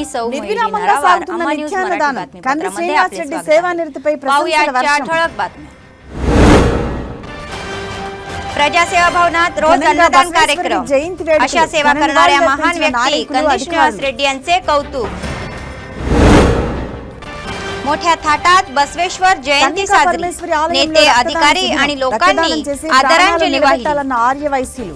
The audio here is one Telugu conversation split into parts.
सौ नरावार अम्मा न्यूज मराठी बातमीपत्रामध्ये आपले स्वागत आहे। पाहूया आजच्या ठळक बातम्या। प्रजासेवा भवनात रोज अन्नदान कार्यक्रम, अशा सेवा करणाऱ्या महान व्यक्ती कंदी श्रीनिवास रेड्डी यांचे कौतुक। मोठ्या थाटात बसवेश्वर जयंती साजरी, नेते अधिकारी आणि लोकांनी आदरांजली वाहिली।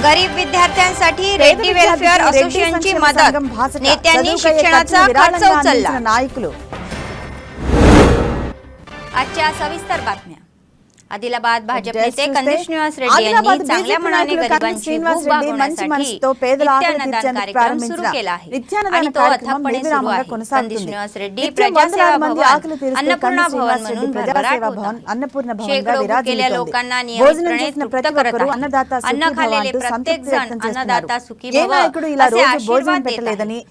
गरीब विद्यार्थ्यांसाठी रेड्डी वेलफेअर असोसिएशनची मदत, नेत्यांनी शिक्षणाचा खर्च उचलला। आजच्या सविस्तर बातम्या। आदिलाबाद भाजप नेते कंदी श्रीनिवास रेड्डी यांनी चांगल्या मनाने गरिबांची भूक भागवण्यासाठी नित्यानंदान कार्यक्रम सुरू केला आहे आणि तो अथकपणे सुरू आहे। कंदी श्रीनिवास रेड्डी प्रजासेवा भवन अन्नपूर्णा भवन म्हणून भरभराट होता। शेकडो भुकेल्या लोकांना नियमितपणे तृप्त करत आहे। अन्न खाल्लेले प्रत्येक जण अन्नदाता सुखी भव असे आशीर्वाद देत आहे।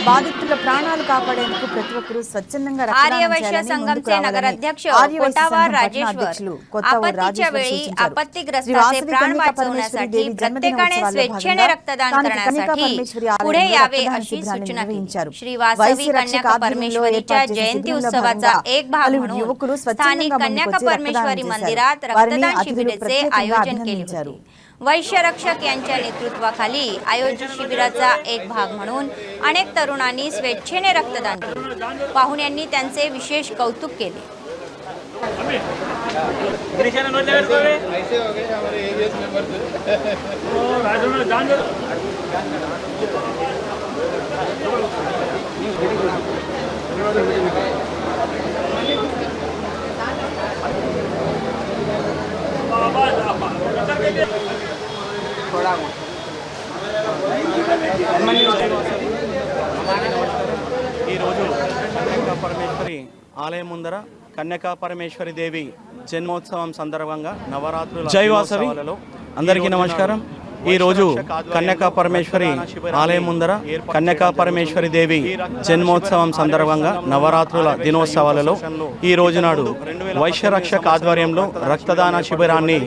బాధితుల ప్రాణాలు కాపాడేందుకు ప్రతి ఒక్కరూ స్వచ్ఛందంగా आर्यवैश्य संगमचे नगराध्यक्ष कोटावार राजेश्वर आपत्तीच्या वेळी आपत्तीग्रस्तांचे प्राण वाचवण्यासाठी प्रत्येकाने स्वेच्छेने रक्तदान करण्यासाठी पुढे यावे अशी सूचना केली। श्री वासवी कन्या परमेश्वरीच्या जयंती उत्सवाचा एक भाग म्हणून स्थानिक कन्या परमेश्वरी मंदिरात रक्तदान शिबिराचे आयोजन केले होते। वैश्य रक्षक यांच्या नेतृत्वाखाली आयोजित शिबिराचा एक भाग म्हणून अनेक तरुणांनी स्वेच्छेने रक्तदान केले। पाहुण्यांनी त्यांचे विशेष कौतुक केले। పరమేశ్వరి ఆలయం ముందర కన్యకా పరమేశ్వరి దేవి జన్మోత్సవం సందర్భంగా నవరాత్రుల జై వాసవి అందరికీ నమస్కారం। ఈ రోజు కన్యకా పరమేశ్వరి ఆలయం ముందర కన్యకా పరమేశ్వరి దేవి జన్మోత్సవం సందర్భంగా నవరాత్రుల దినోత్సవాలలో ఈ రోజు నాడు వైశ్య రక్షక్ ఆధ్వర్యంలో రక్తదాన శిబిరాన్ని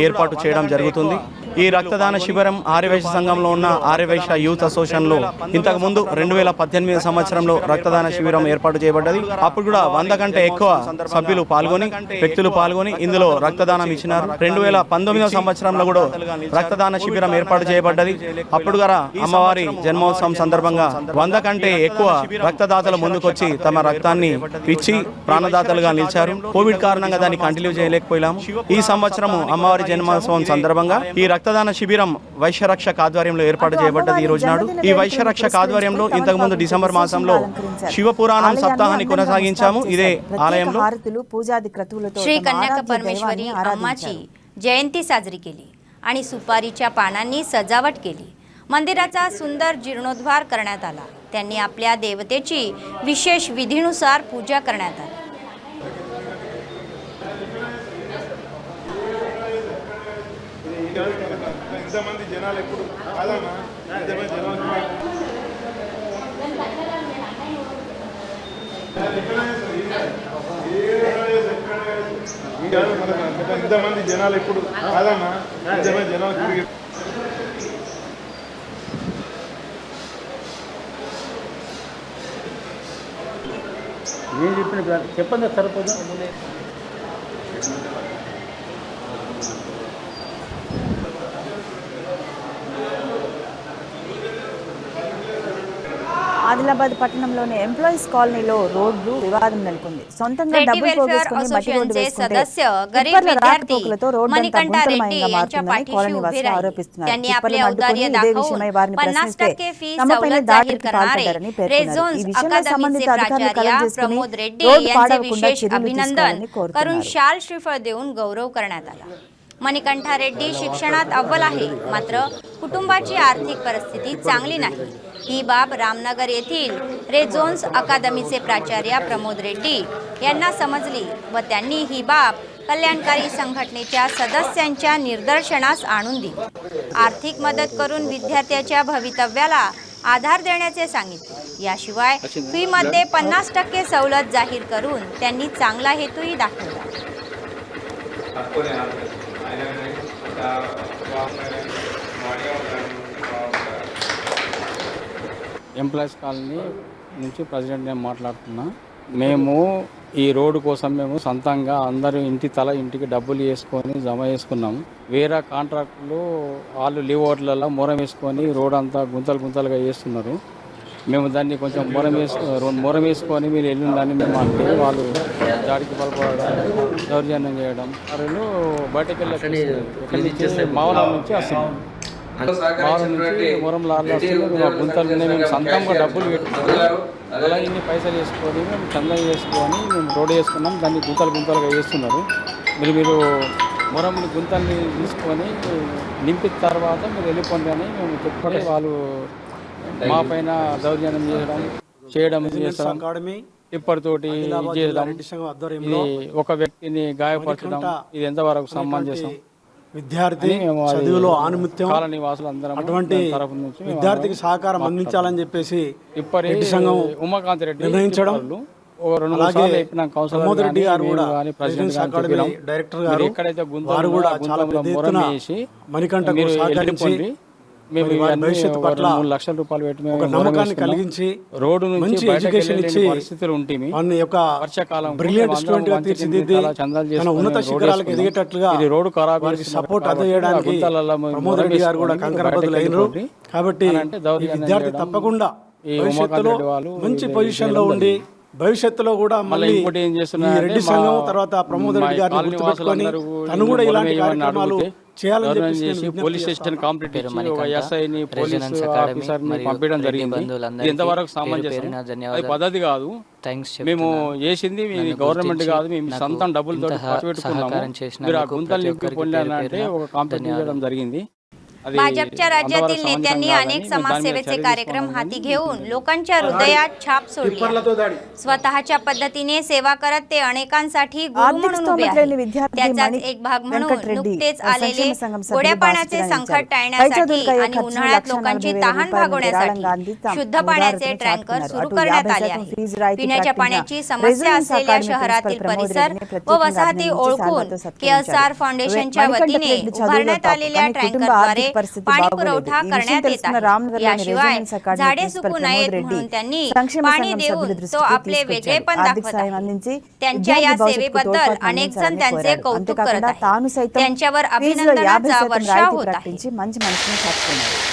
ఏర్పాటు చేయడం జరుగుతుంది। ఈ రక్తదాన శిబిరం ఆర్యవైశ్య సంఘంలో ఉన్న ఆర్యవైశ్య యూత్ అసోసియేషన్లో ఇంతకు ముందు 2018 సంవత్సరంలో రక్తదాన శిబిరం ఏర్పాటు చేయబడ్డది। అప్పుడు కూడా 100 కంటే ఎక్కువ సభ్యులు వ్యక్తులు పాల్గొని ఇందులో రక్తదానం ఇచ్చినారు। 2019 సంవత్సరంలో కూడా రక్తదాన శిబిరం ఏర్పాటు చేయబడ్డది। అప్పుడు కూడా అమ్మవారి జన్మోత్సవం సందర్భంగా 100 కంటే ఎక్కువ రక్తదాతలు ముందుకొచ్చి తమ రక్తాన్ని ఇచ్చి ప్రాణదాతలుగా నిలిచారు। కోవిడ్ కారణంగా దాన్ని కంటిన్యూ చేయలేకపోయాము। ఈ సంవత్సరం అమ్మవారి జన్మోత్సవం సందర్భంగా ఈ రక్తదాన శిబిరం వైశ్య రక్షక్ ఆధ్వర్యంలో ఏర్పాటు చేయబడ్డది। ఈ రోజు నాడు ఈ వైశ్య రక్షక్ ఆధ్వర్యంలో ఇంతకు ముందు డిసెంబర్ మాసంలో శివ పురాణం సప్తాహాన్ని కొనసాగించాము। ఇదే ఆలయంలో श्री कन्या परमेश्वरी अम्माची जयंती साजरी केली आणि सुपारीच्या पानांनी सजावट केली। मंदिराचा सुंदर जीर्णोद्धार करण्यात आला। त्यांनी आपल्या देवतेची विशेष विधीनुसार पूजा करण्यात आली. ఇంతమంది జనాలు ఎప్పుడు కాదన్నా జనాలు తిరిగి నేను చెప్పిన చెప్పండి సరిపోదా ఆదిలాబాద్ పట్టణంలోని ఎంప్లాయీస్ కాలనీలో రోడ్డు వివాదం నెలకొంది. సొంతంగా రెడ్డి డబ్బులు వెల్ఫేర్ పోగేసుకుని మట్టి రోడ్డు అసోసియేషన్चे వేసుకుంటే सदस्य गरीब టిప్పర్ల विद्यार्थी రాకపోకలతో రోడ్డంతా मणिकंठा रेड्डी గుంతలమయంగా यांच्या మారుతుందని पाठीशी కాలనీ उभे వాసులు राहिले. ఆరోపిస్తున్నారు. त्यांनी టిప్పర్లు आपले అడ్డుకొని औदार्य ఇదే दाखवून విషయమై వారిని 50% ప్రశ్నిస్తే फी తమపైన सवलत దాడికి जाहीर करणारे పాల్పడ్డారని పేర్కొన్నారు. ఈ रेझोन्स విషయంలో अकादमीचे సంబంధిత అధికారులు प्राचार्य కలెక్ట్ చేసుకుని प्रमोद रेड्डी రోడ్డు यांचे పాడవకుండా विशेष చర్యలు अभिनंदन తీసుకోవాలని करून కోరుతున్నారు. शाल श्रीफळ देऊन गौरव करण्यात आला. मणिकंठा रेड्डी शिक्षणात अव्वल आहे, मात्र कुटुंबाची आर्थिक परिस्थिती चांगली नाही. ही बाब रामनगर येथील रेझोन्स अकादमीचे प्राचार्य प्रमोद रेड्डी यांना समजली व त्यांनी ही बाब कल्याणकारी संघटनेच्या सदस्यांच्या निदर्शनास आणून दिली. आर्थिक मदत करून विद्यार्थ्याच्या भवितव्याला आधार देण्याचे सांगितले. याशिवाय फीमध्ये 50% सवलत जाहीर करून त्यांनी चांगला हेतूही दाखवला. ఎంప్లాయీస్ కాలనీ నుంచి ప్రెసిడెంట్ నేను మాట్లాడుతున్నా. మేము ఈ రోడ్డు కోసం మేము సొంతంగా అందరూ ఇంటికి డబ్బులు వేసుకొని జమ చేసుకున్నాము. వేరే కాంట్రాక్టులు వాళ్ళు లీవ్ ఓట్లలో మొరం వేసుకొని రోడ్ అంతా గుంతలుగా వేస్తున్నారు. మేము దాన్ని కొంచెం మొరం వేసుకొని మీరు వెళ్ళిందని మేము అంటే వాళ్ళు దాడికి పాల్పడడం, దౌర్జన్యం చేయడం. వాళ్ళు బయటకు వెళ్ళి మావలం నుంచి వస్తున్నాం. మావలం నుంచి మొరం లాల్లో వస్తున్నారు. గుంతలు మేము సొంతంగా డబ్బులు పెట్టుకున్నాం. అలా ఇన్ని పైసలు వేసుకొని మేము చందా చేసుకొని మేము రోడ్ వేసుకున్నాం. దాన్ని గుంతలుగా వేస్తున్నారు. మీరు మొరంని గుంతల్ని తీసుకొని నింపిన తర్వాత మీరు వెళ్ళిపోండి అని మేము చెప్పుకొని వాళ్ళు మా పైన దౌర్జన్యం చేయడం చేస్తాం. ఇప్పటితోటి చేయడం, ఇది ఒక వ్యక్తిని గాయపరచడం, ఇది ఎంతవరకు సమంజసం? విద్యార్థి చదువులో ఆనుమిత్యం కాలనీ వాసులందరం అటువంటి విద్యార్థికి సహకారం అందించాలని చెప్పేసి రెడ్డి సంఘం ఉమాకాంత్ రెడ్డి నిర్ణయించడం. అలాగే ప్రమోద్ రెడ్డి గారు కూడా రెసిడెన్స్ అకాడమీ డైరెక్టర్ గారు వారు కూడా చాలా పెద్ద ఎత్తున మణికంఠకు సహకరించి భవిష్యత్తు పట్ల ₹3 లక్షలు పెట్టి ఒక నమ్మకాన్ని కలిగించి రోడ్డు మంచి ఎడ్యుకేషన్ ఇచ్చి పరిస్థితులు ఉంటుంది. వారిని యొక్క బ్రిలియంట్ స్టూడెంట్ గా తీర్చిదిద్ది తన ఉన్నత శిఖరాలకు ఎదిగేటట్లుగా వారికి సపోర్ట్ అందజేయడానికి ప్రమోద్ రెడ్డి గారు కూడా కంకణబద్దులు అయినారు. కాబట్టి ఈ విద్యార్థి తప్పకుండా భవిష్యత్తులో మంచి పొజిషన్ లో ఉండి భవిష్యత్తులో కూడా మళ్ళీ ఈ రెడ్డి సంఘం తర్వాత ప్రమోద్ రెడ్డి గారిని గుర్తుపెట్టుకొని తను కూడా ఇలాంటి కార్యక్రమాలు పోలీస్ స్టేషన్ కంప్లీట్ ఎస్ఐని పోలీస్ ఆఫీసర్ని పంపించడం జరిగింది. ఎంతవరకు సమంజసం? అది పద్ధతి కాదు. మేము చేసింది గవర్నమెంట్ కాదు, మేము సొంతం డబ్బులతో ఖర్చు పెట్టుకున్నాము. మీరు ఆ గుంతలు నింపుకోండి అంటే ఒక కాంప్లైంట్ చేయడం జరిగింది. भाजपच्या राज्यातील नेत्यांनी अनेक समाजसेवेचे कार्यक्रम हाती घेऊन लोकांच्या हृदयात छाप सोडली. स्वतःच्या पद्धतीने सेवा करत ते अनेकांसाठी गुरु म्हणून उभे आहेत. त्याचाच एक भाग म्हणून नुकतेच आलेले गोड्या पाण्याचे संकट टाळण्यासाठी आणि उन्हाळ्यात लोकांची तहान भागवण्यासाठी शुद्ध पाण्याचे टँकर सुरू करण्यात आले आहेत. पिण्याच्या पाण्याची समस्या असलेल्या शहरातील परिसर व वसाहती ओळखून KSR फाउंडेशनच्या वतीने उभारण्यात आलेल्या टँकरद्वारे पाणी पुरवठा करण्यात येत आहे. याशिवाय झाडे सुकू नयेत म्हणून त्यांनी पाणी देऊन तो आपले वेगळेपण दाखवत आहे. त्यांच्या या सेवेबद्दल अनेक जण त्यांचे कौतुक करत आहेत. त्यांच्यावर अभिनंदनाचा वर्षाव होत आहे. మంచి మనసును చాటుకున్నారు.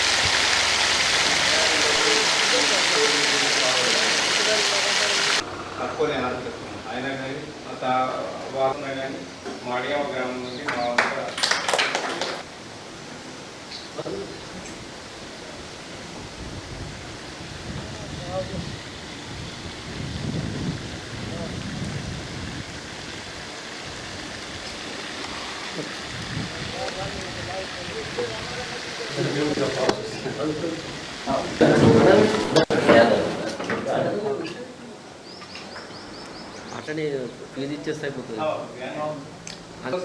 Yeah. అట్లనే ఫీజు ఇచ్చేస్తే అయిపోతుంది.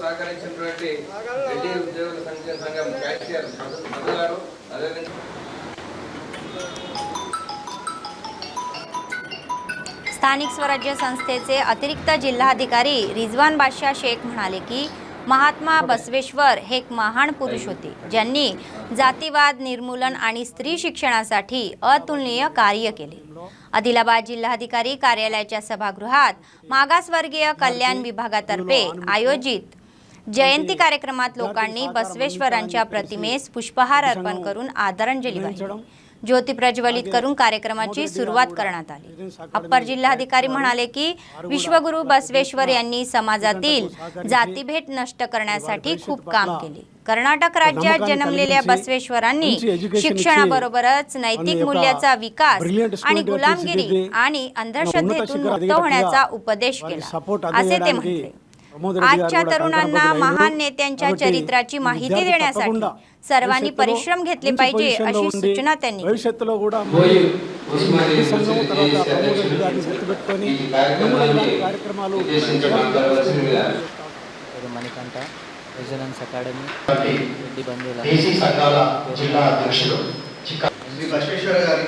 సహకరించినటువంటి రెడ్డి ఉద్యోగుల సంక్షేమ సంఘం క్యాషియర్ మధు గారు, అదేవిధంగా स्थानिक स्वराज्य संस्थेचे अतिरिक्त जिल्हाधिकारी रिजवान बादशाह शेख म्हणाले की महात्मा बसवेश्वर हे एक महान पुरुष होते ज्यांनी जातीवाद निर्मूलन आणि स्त्री शिक्षणासाठी अतुलनीय कार्य केले. आदिलाबाद जिल्हाधिकारी कार्यालयाच्या सभागृहात मागासवर्गीय कल्याण विभागातर्फे आयोजित जयंती कार्यक्रमात लोकांनी बसवेश्वरांच्या प्रतिमेस पुष्पहार अर्पण करून आदरांजली वाहिली. ज्योती प्रज्वलित करून कार्यक्रमाची सुरुवात करण्यात आली. अप्पर जिल्हाधिकारी म्हणाले की विश्वगुरु बसवेश्वर यांनी समाजातील जातीभेद नष्ट करण्यासाठी खूप काम केले. कर्नाटक राज्यात जन्मलेल्या बसवेश्वरांनी शिक्षणाबरोबरच नैतिक मूल्याचा विकास आणि गुलामगिरी आणि अंधश्रद्धेतून मुक्त होण्याचा उपदेश केला असे ते म्हणाले. आजच्या तरुणांना महान नेत्यांच्या चरित्राची माहिती देण्यासाठी सर्वांनी परिश्रम घेतले पाहिजे अशी सूचना त्यांनी केली. భవిష్యత్తులో కూడా సంఘం తర్వాత ప్రమోద్ రెడ్డి గారిని గుర్తుపెట్టుకొని కార్యక్రమాలు మణికంఠ రెసిడెన్స్ అకాడమీ రెడ్డి బంధువుల జిల్లా అధ్యక్షులు శ్రీ బసవేశ్వర గారి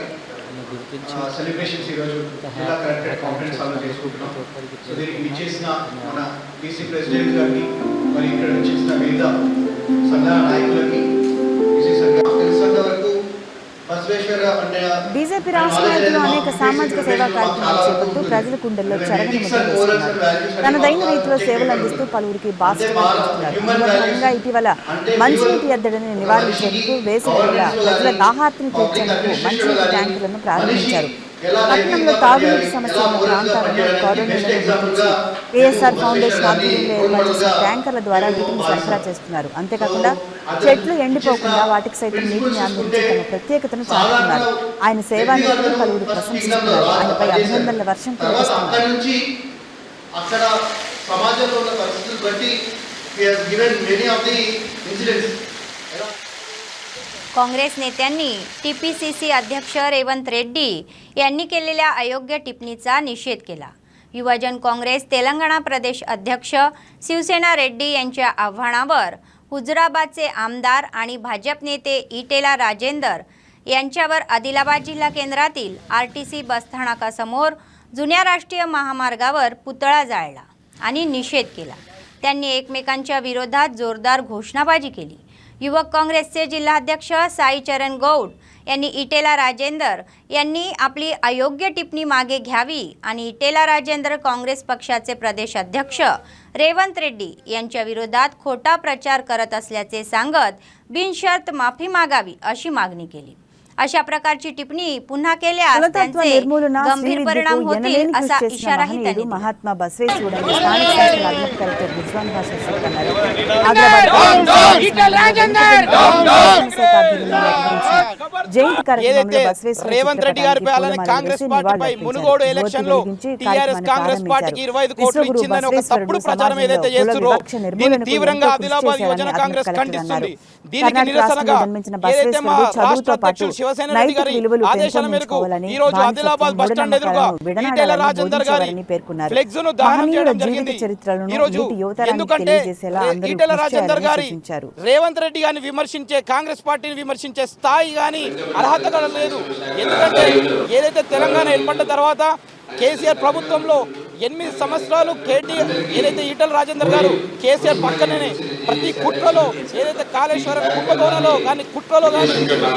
సెలబ్రేషన్స్ ఈరోజు జిల్లా కలెక్టర్ కాన్ఫరెన్స్ హాల్లో చేసుకుంటున్నాం. సో దీనికి విచ్చేసిన మన బీసీ ప్రెసిడెంట్ గారికి, మరి ఇక్కడ విచ్చేసిన వివిధ సంఘాల నాయకులకి, బీసీ సంఘ వరకు బసవేశ్వర అంటే బీజేపీ రాష్ట్ర నాయకులు అనేక సామాజిక సేవా కార్యక్రమాలు చేపడుతూ ప్రజల గుండెల్లో చెరగని ముద్ర వేస్తున్నారు. తనదైన రీతిలో సేవలు అందిస్తూ పలువురికి బాధ్యతగా చేస్తున్నారు. భాగంగా ఇటీవల మంచినీటి ఎద్దడిని నివారించేందుకు వేసవిలో ప్రజల దాహార్తిని తీర్చేందుకు మంచినీటి ట్యాంకులను ప్రారంభించారు. పట్టణంలో తాగునీటి సమస్య ఉన్న ప్రాంతాలను కాలనీలను గుర్తించి ఏఎస్ఆర్ ఫౌండేషన్ ఆధ్వర్యంలో ఏర్పాటు చేసిన ట్యాంకర్ల ద్వారా వీటిని సరఫరా చేస్తున్నారు. అంతేకాకుండా చెట్లు ఎండిపోకుండా వాటికి సైతం నీటిని అందించి తమ ప్రత్యేకతను చాటుతున్నారు. ఆయన సేవానిరతులు పలువురు ప్రశంసిస్తున్నారు. ఆయనపై అభినందనల వర్షం కురిపిస్తున్నారు. काँग्रेस नेत्यांनी टीपीसीसी अध्यक्ष रेवंत रेड्डी यांनी केलेल्या अयोग्य टिप्पणीचा निषेध केला. युवजन काँग्रेस तेलंगणा प्रदेश अध्यक्ष शिवसेना रेड्डी यांच्या आव्हानावर हुजराबादचे आमदार आणि भाजप नेते इटेला राजेंदर यांच्यावर आदिलाबाद जिल्हा केंद्रातील आरटीसी बसस्थानकासमोर जुन्या राष्ट्रीय महामार्गावर पुतळा जाळला आणि निषेध केला. त्यांनी एकमेकांच्या विरोधात जोरदार घोषणाबाजी केली. युवक काँग्रेसचे जिल्हाध्यक्ष साई चरण गौड यांनी इटेला राजेंदर यांनी आपली अयोग्य टिप्पणी मागे घ्यावी आणि इटेला राजेंदर काँग्रेस पक्षाचे प्रदेश अध्यक्ष रेवंत रेड्डी यांच्या विरोधात खोटा प्रचार करत असल्याचे सांगत बिनशर्त माफी मागावी अशी मागणी केली. अशा प्रकारची टिप्पणी पुन्हा केल्यास त्यांचे गंभीर परिणाम होतील असा इशाराही त्यांनी दिला. महात्मा बसवेश्वरांनी स्थानिक संघ कलेक्टर रिजवान बादशाह शेख అన్నారు. జయంతి కార్యక్రమంలో బసవేశ్వర రేవంత్ రెడ్డి గారి పాలన కాంగ్రెస్ పార్టీపై మునుగోడు ఎలక్షన్ లో టీఆర్ఎస్ కాంగ్రెస్ పార్టీకి 25 కోట్లు ఇచ్చిందని ఒక తప్పుడు ప్రచారం ఏదైతే చేస్తున్నారో దీన్ని తీవ్రంగా ఆదిలాబాద్ యువజన కాంగ్రెస్ ఖండిస్తుంది. దీనికి నిరసనగా ఏదైతే మా రాష్ట్ర అధ్యక్షులు శివసేన రెడ్డి గారి ఆదేశాల మేరకు ఈ రోజు ఆదిలాబాద్ బస్ స్టాండ్ ఎదురుగా ఈటెల రాజేందర్ గారి ఫ్లెక్స్ ను దహనం చేయడం జరిగింది. ఈ రోజు ఎందుకంటే ఈటెల రాజేందర్ గారి రేవంత్ రెడ్డి గారిని విమర్శించే కాంగ్రెస్ పార్టీని విమర్శించే స్థాయి గాని అర్హత కూడా లేదు. ఎందుకంటే ఏదైతే తెలంగాణ ఏర్పడ్డ తర్వాత కేసీఆర్ ప్రభుత్వంలో 8 సంవత్సరాలు కేటీఆర్ ఏదైతే ఈటెల రాజేందర్ గారు కేసీఆర్ పక్కనే ప్రతి కుట్రలో ఏదైతే కాళేశ్వరం కుంభకోణంలో కానీ కుట్రలో కానీ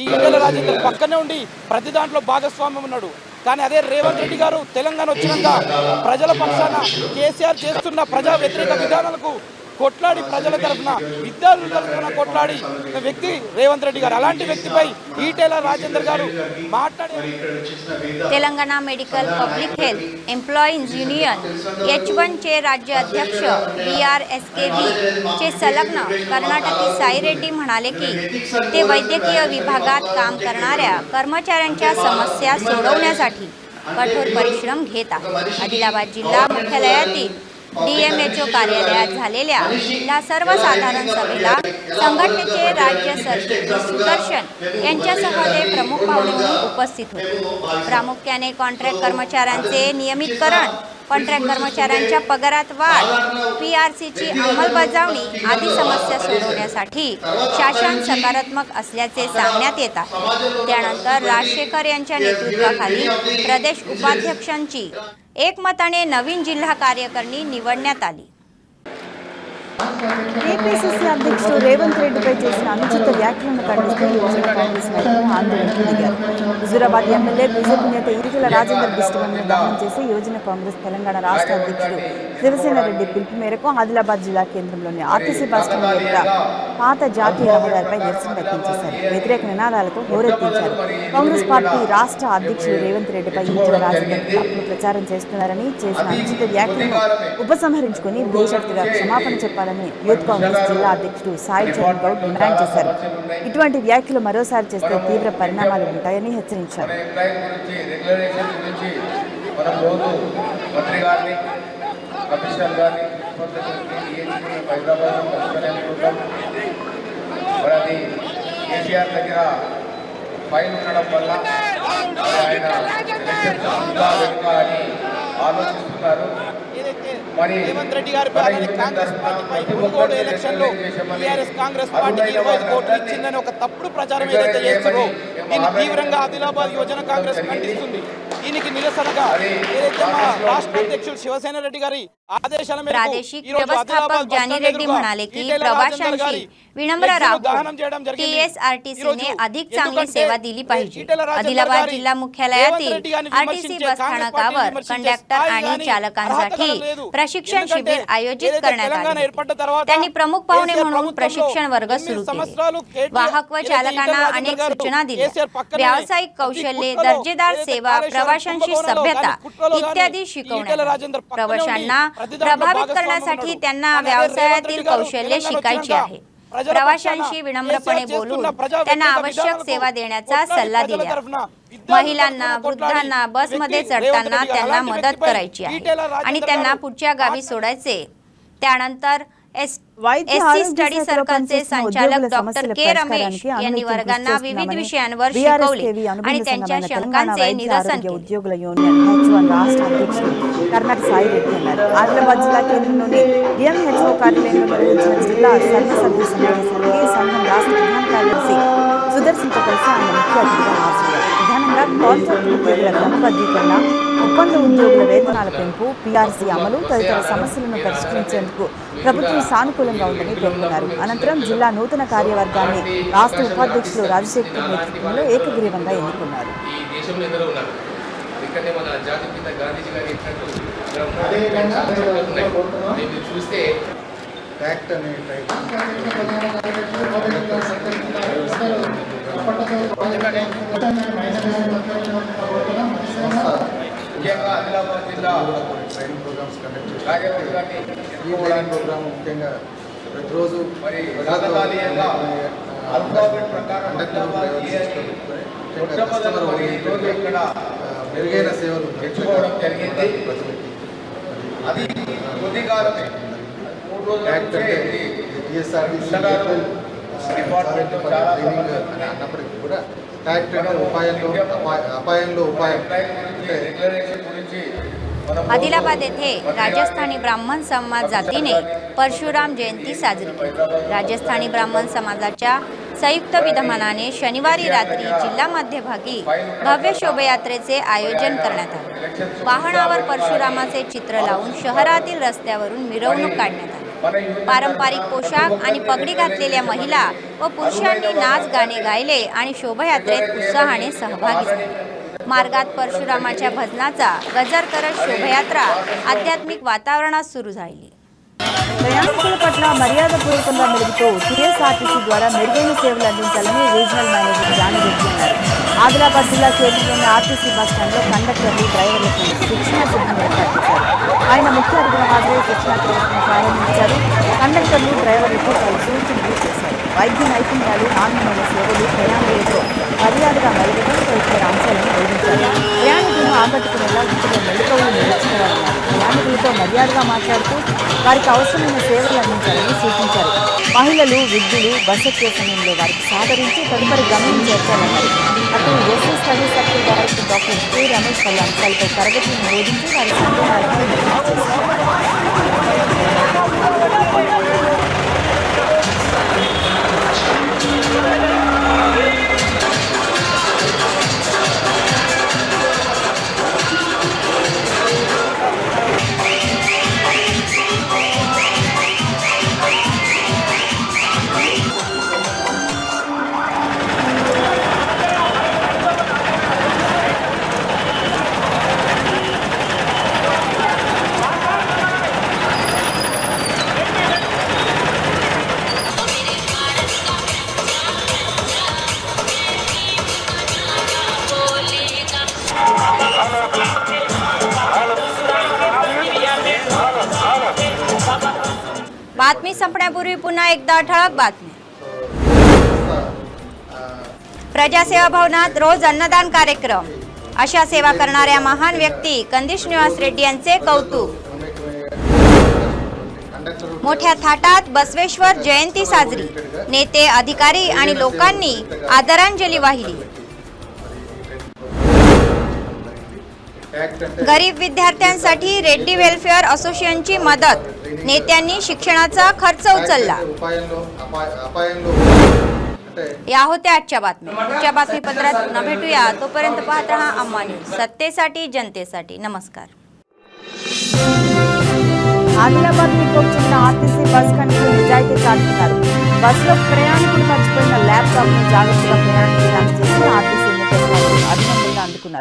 ఈటెల రాజేందర్ పక్కనే ఉండి ప్రతి దాంట్లో భాగస్వామ్యం ఉన్నాడు. కానీ అదే రేవంత్ రెడ్డి గారు తెలంగాణ వచ్చినాక ప్రజల పక్షాన కేసీఆర్ చేస్తున్న ప్రజా వ్యతిరేక విధానాలకు కొట్లాడి ప్రజల తరఫున విద్యార్థుల తరఫున కొట్లాడి వ్యక్తి రేవంత్ రెడ్డి గారు. అలాంటి వ్యక్తిపై ఈటెల రాజేందర్ గారు మాట్లాడే Telangana medical public health employees union H1 चे राज्य अध्यक्ष BRSKV चे संलग्न कर्नाटकी साई रेड्डी म्हणाले की ते वैद्यकीय विभागात काम करणाऱ्या कर्मचाऱ्यांच्या समस्या सोडवण्यासाठी कठोर परिश्रम घेत आहेत. आदिलाबाद जिल्हा मुख्यालयातील DMHO कार्यालयात झालेल्या जिल्हा सर्वसाधारण सभेला संघटनेचे राज्य सरचिटणीस सुदर्शन यांच्यासह ते प्रमुख पाहुणे म्हणून उपस्थित होते. प्रामुख्याने कॉन्ट्रॅक्ट कर्मचाऱ्यांचे नियमितकरण, कॉन्ट्रॅक्ट कर्मचाऱ्यांच्या पगारात वाढ, PRCची अंमलबजावणी आदी समस्या सोडवण्यासाठी शासन सकारात्मक असल्याचे सांगण्यात येत आहे। त्यानंतर राजशेखर यांच्या नेतृत्वाखाली प्रदेश उपाध्यक्षांची एकमताने नवीन जिल्हा कार्यकारिणी निवडण्यात आली। ఏపీసీసీ అధ్యక్షుడు రేవంత్ రెడ్డిపై చేసిన అనుచిత వ్యాఖ్యలను ఖండిస్తూ యువజన కాంగ్రెస్ నాయకులు ఆందోళనకు దిగారు। హుజూరాబాద్ ఎమ్మెల్యే బీజేపీ నేత ఈటెల రాజేందర్ దిష్టిబొమ్మను దహనం చేసి యువజన కాంగ్రెస్ తెలంగాణ రాష్ట్ర అధ్యక్షుడు శివసేన రెడ్డి పిలుపు మేరకు ఆదిలాబాద్ జిల్లా కేంద్రంలోని ఆర్టీసీ బస్టాండ్ వద్ద పాత జాతీయ రహదారిపై నిరసన వ్యక్తం చేశారు। వ్యతిరేక నినాదాలతో హోరెత్తించారు। కాంగ్రెస్ పార్టీ రాష్ట్ర అధ్యక్షుడు రేవంత్ రెడ్డిపై ఈటెల రాజేందర్ తప్పుడు ప్రచారం చేస్తున్నారని, చేసిన అనుచిత వ్యాఖ్యలను ఉపసంహరించుకుని బేషరతుగా క్షమాపణ చెప్పాలని యూత్ కాంగ్రెస్ జిల్లా అధ్యక్షుడు సాయి చరణ్ గౌడ్ డిమాండ్ చేశారు। ఇటువంటి వ్యాఖ్యలు మరోసారి చేస్తే తీవ్ర పరిణామాలు ఉంటాయని హెచ్చరించారు। మరి రేవంత్ రెడ్డి గారి కాంగ్రెస్ పార్టీపై మునుగోడు ఎలక్షన్లో టీఆర్ఎస్ కాంగ్రెస్ పార్టీకి 20 కోట్లు ఇచ్చిందని ఒక తప్పుడు ప్రచారం ఏదైతే చేస్తున్నారో దీన్ని తీవ్రంగా ఆదిలాబాద్ యువజన కాంగ్రెస్ ఖండిస్తుంది। దీనికి నిరసనగా ఏదైతే మా రాష్ట్ర అధ్యక్షుడు శివసేన రెడ్డి గారి आदेशाला प्रादेशिक व्यवस्थापक जानी रेड्डी म्हणाले की प्रवाशांची विनम्र राहून TSRTCने अधिक चांगली सेवा दिली पाहिजे। आदिलाबाद जिल्हा मुख्यालयातील RTC बस स्थानकावर कंडक्टर आणि चालकांसाठी प्रशिक्षण शिबिर आयोजित करण्यात आले। त्यांनी प्रमुख पाहुणे म्हणून प्रशिक्षण वर्ग सुरू केले। वाहक व चालकांना अनेक सूचना दिल्या। व्यावसायिक कौशल्य, दर्जेदार सेवा, प्रवाशांशी सभ्यता इत्यादी शिकवण्यात प्रवाशांना प्रभावित करण्यासाठी त्यांना व्यवसायातील कौशल्य शिकायचे आहे। प्रवाशांशी विनम्रपणे बोलून त्यांना आवश्यक सेवा देण्याचा सल्ला दिला। महिलांना, वृद्धांना बसमध्ये चढताना त्यांना मदत करायची आहे आणि त्यांना पुढच्या गावी सोडायचे। त्यानंतर एससी स्टडी सर्कलचे संचालक डॉक्टर के रमेश यांनी वर्गांना विविध विषयांवर शिकवले आणि त्यांच्या शंकांचे निरसन केले। ఉద్యోగుల యూనియన్ H1 రాష్ట్ర అధ్యక్షుడు కర్ణాటక సాయి రెడ్డి అన్నారు। ఆదిలాబాద్ జిల్లా కేంద్రంలోని DMHO కార్యాలయంలో నిర్వహించిన జిల్లా సర్వసభ్య సమావేశానికి సంఘం రాష్ట్ర ప్రధాన కార్యదర్శి సుదర్శన్తో కలిసి ఆయన ముఖ్య అతిథిగా హాజరయ్యారు। ప్రధానంగా కాంట్రాక్ట్ ఉద్యోగుల క్రమబద్ధీకరణ, ఒప్పంద ఉద్యోగుల వేతనాల పెంపు, PRC అమలు తదితర సమస్యలను పరిష్కరించేందుకు ప్రభుత్వం సానుకూలంగా ఉందని పేర్కొన్నారు। అనంతరం జిల్లా నూతన కార్యవర్గాన్ని రాష్ట్ర ఉపాధ్యక్షులు రాజశేఖర్ నేతృత్వంలో ఏకగ్రీవంగా ఎన్నుకున్నారు। ఆదిలాబాద్ జిల్లా ట్రైనింగ్ ప్రోగ్రామ్స్ కండక్ట్ చేస్తారు। ఈ ట్రైనింగ్ ప్రోగ్రామ్ ముఖ్యంగా ప్రతిరోజు మెరుగైన సేవలు తెచ్చుకోవడం జరిగింది। అది కొద్ది కాలమే TSRTC డిపార్ట్మెంట్ ట్రైనింగ్ అని అన్నప్పటికీ కూడా ట్యాక్ట్ అపాయంలో ఉపాయం గురించి आदिलाबाद येथे राजस्थानी ब्राह्मण समाज जातीने परशुराम जयंती साजरी केली। राजस्थानी ब्राह्मण समाजाच्या संयुक्त विद्यमानाने शनिवारी रात्री जिल्हा मध्यभागी भव्य शोभायात्रेचे आयोजन करण्यात आले। वाहनावर परशुरामाचे चित्र लावून शहरातील रस्त्यावरून मिरवणूक काढण्यात आली। पारंपरिक पोशाख आणि पगडी घातलेल्या महिला व पुरुषांनी नाच गाणे गायले आणि शोभायात्रेत उत्साहाने सहभागी झाले। मार्गात परशुरामाच्या भजनाचा गजर करत शोभायात्रा आध्यात्मिक वातावरणात सुरू झाली। ప్రయాణికుల పట్ల మర్యాదపూర్వకంగా మెలుగుతూ TSRTC ద్వారా మెరుగైన సేవలు అందించాలని రీజనల్ మేనేజర్ జానీ రెడ్డి అన్నారు। ఆదిలాబాద్ జిల్లా కేంద్రంలోని RTC బస్టాండ్లో కండక్టర్లు, డ్రైవర్లకు శిక్షణ శిబిరం ఏర్పాటు చేశారు। ఆయన ముఖ్య అతిథిగా హాజరై శిక్షణ తరగతులను ప్రారంభించారు। కండక్టర్లు, డ్రైవర్లకు పలు సూచనలు చేశారు। వైద్య నైపుణ్యాలు, నాణ్యమైన సేవలు, ప్రయాణికులతో మర్యాదగా మెలగడం తదితర అంశాలను బోధించారు। ప్రయాణికులను ఆకట్టుకునేలా ఇంటిలో మెళుకువలు నేర్చుకోవాలన్నారు। ప్రయాణికులతో మర్యాదగా మాట్లాడుతూ వారికి అవసరమైన సేవలు అందించాలని సూచించారు। మహిళలు, వృద్ధులు బస్ ఎక్కే సమయంలో వారికి సహకరించి తదుపరి గమనం చేర్చాలన్నారు। అటు SC study circle director doctor K Ramesh పలు అంశాలపై తరగతులను బోధించి వారి సందేహాలను बातमी संपण्यापूर्वी पुन्हा एकदा ठळक बातमी. प्रजासेवा भवनात रोज अन्नदान कार्यक्रम. अशा सेवा करणाऱ्या महान व्यक्ती कंदी श्रीनिवास रेड्डी यांचे कौतुक. मोठ्या थाटात बसवेश्वर जयंती साजरी. नेते, अधिकारी आणि लोकांनी आदरांजली वाहिली. गरीब विद्यार्थ्यांसाठी रेड्डी वेलफेअर असोसिएशनची मदत. नेत्यांनी शिक्षणाचा खर्च उचलला. या होत्या आजच्या बातम्या. पुढच्या बातमीपत्रात पुन्हा भेटूया. तोपर्यंत पाहत रहा अम्मा न्यूज, सत्तेसाठी जनतेसाठी. नमस्कार. ఆదిలాబాద్ మీకు చెందిన ఆర్టీసీ బస్ కండక్టర్ నిజాయితీ చాటుతున్నారు. బస్సులో ప్రయాణికులు మర్చిపోయిన ల్యాప్టాప్ ను జాగ్రత్తగా ప్రయాణికులు అందజేసి ఆర్టీసీ అభినందనలు